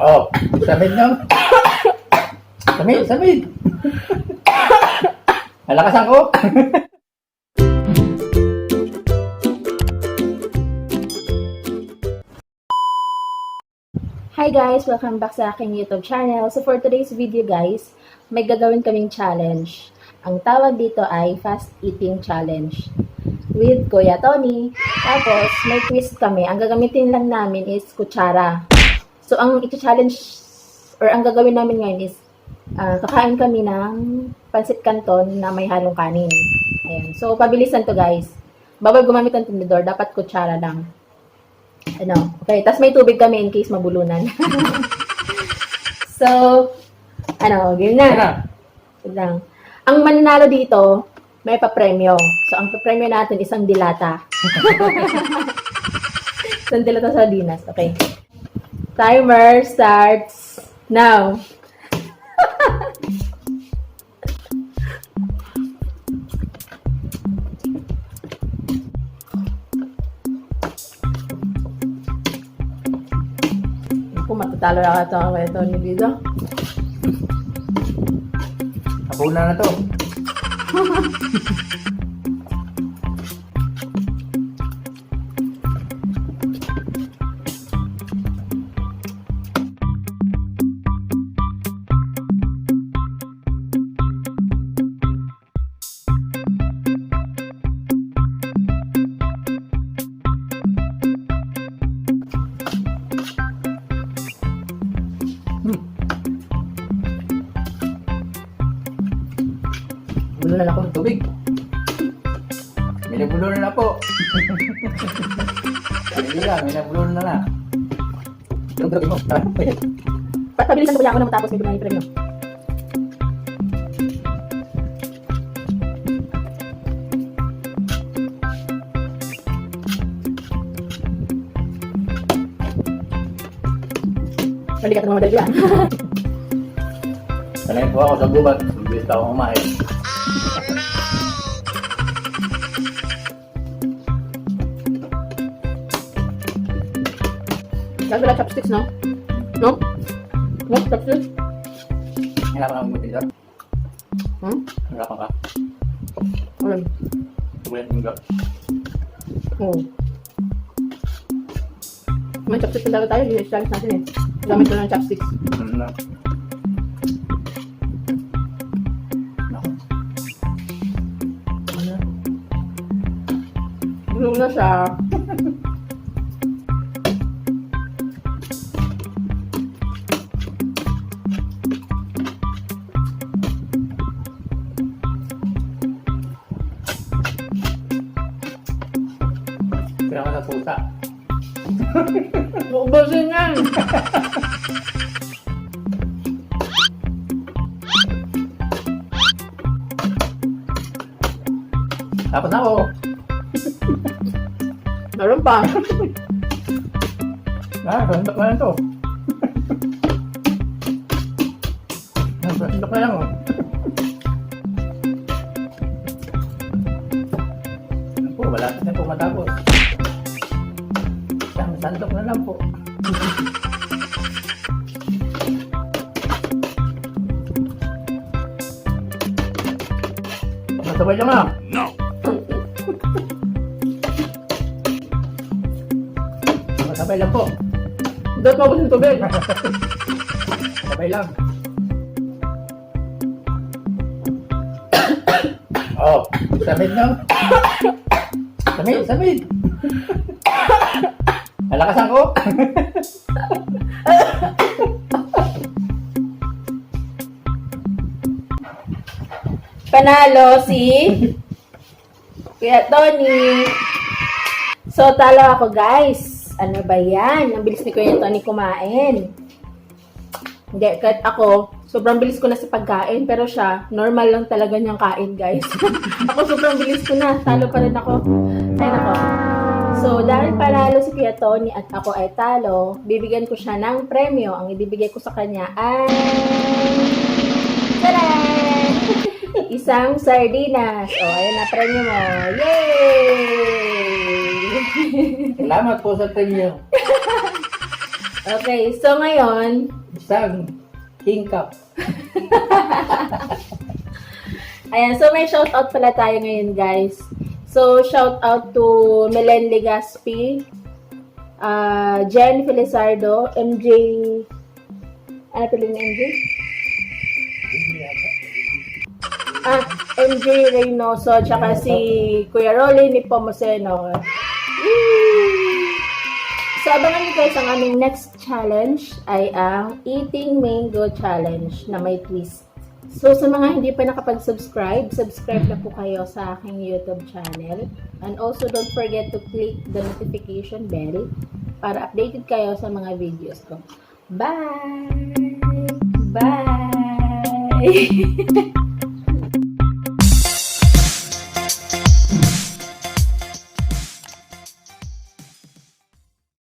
Oh, samid no? Samid. Malakasan ko. Hi guys! Welcome back sa aking YouTube channel. So for today's video guys, may gagawin kaming challenge. Ang tawag dito ay Fast Eating Challenge with Kuya Tony. Tapos may twist kami. Ang gagamitin lang namin is kutsara. So ang i-challenge or ang gagawin namin ngayon is kakain kami ng pansit canton na may halong kanin. Ayan. So pabilisan to guys. Bawal gumamit ng tinidor, dapat kutsara lang. Okay, tas may tubig kami in case mabulunan. So, game na. Lang. Ang mananalo dito, may papremyo. So, ang papremyo natin isang dilata. Isang dilata sa sardinas. Okay. Timer starts now. Kung matatalo na ito ang kwento ni Bido. Kapuna na to. Bulunan ako ng tubig. May nabulunan na po. Hindi lang, may nabulunan na. Yung tubig mo. Pabilisan ko lang ako na matapos may dumami premyo. Balik at mamadali yan. Sanay po ako sa gubat. Mabilis ako kumain. Lalo na chopsticks, no? No? No, chopsticks? Hirapan ka mag-pintor? Hirapan ka? Alam. Tugulan yung gap. Oo. May chopsticks na tayo, i-challenge natin eh. Gamit ko ng chopsticks. Bulong na siya. Kailangan ka sa pusa. Uubusin yan! Tapos na ako. Meron pa. Sandok na lang to. Sandok na lang oh. Ako, malapit na po matapos. Sandok na lang po. Masabay lang ah. No! Masabay lang po. Dapat mabos yung tubig. Sabay lang. Oh, samid no? Samid. Malakasan ko. Panalo si Kuya Tony. So, talo ako guys. Ano ba yan? Ang bilis ni Kuya Tony kumain. Hindi, kahit ako, sobrang bilis ko na sa pagkain. Pero siya, normal lang talaga niyang kain guys. Ako sobrang bilis ko na. Talo pa rin ako. Ayun ako. So, dahil panalo si Kuya Tony at ako ay talo, bibigyan ko siya ng premyo. Ang ibibigay ko sa kanya ay... Taran! Isang sardinas. O, ayun na, premyo mo. Yay! Salamat po sa premyo. Okay, so ngayon, Isang king cup. ayan, so may shoutout pala tayo ngayon, guys. So, shoutout to Melen Legaspi, Jen Felizardo, MJ, ano pala ni MJ? MJ Reynoso, tsaka si Kuya Rolly ni Pomoseno. So, abangan nyo guys, ang aming next challenge ay ang Eating Mango Challenge na may twist. So, sa mga hindi pa nakapag-subscribe, subscribe na po kayo sa aking YouTube channel. And also, don't forget to click the notification bell para updated kayo sa mga videos ko. Bye! Bye!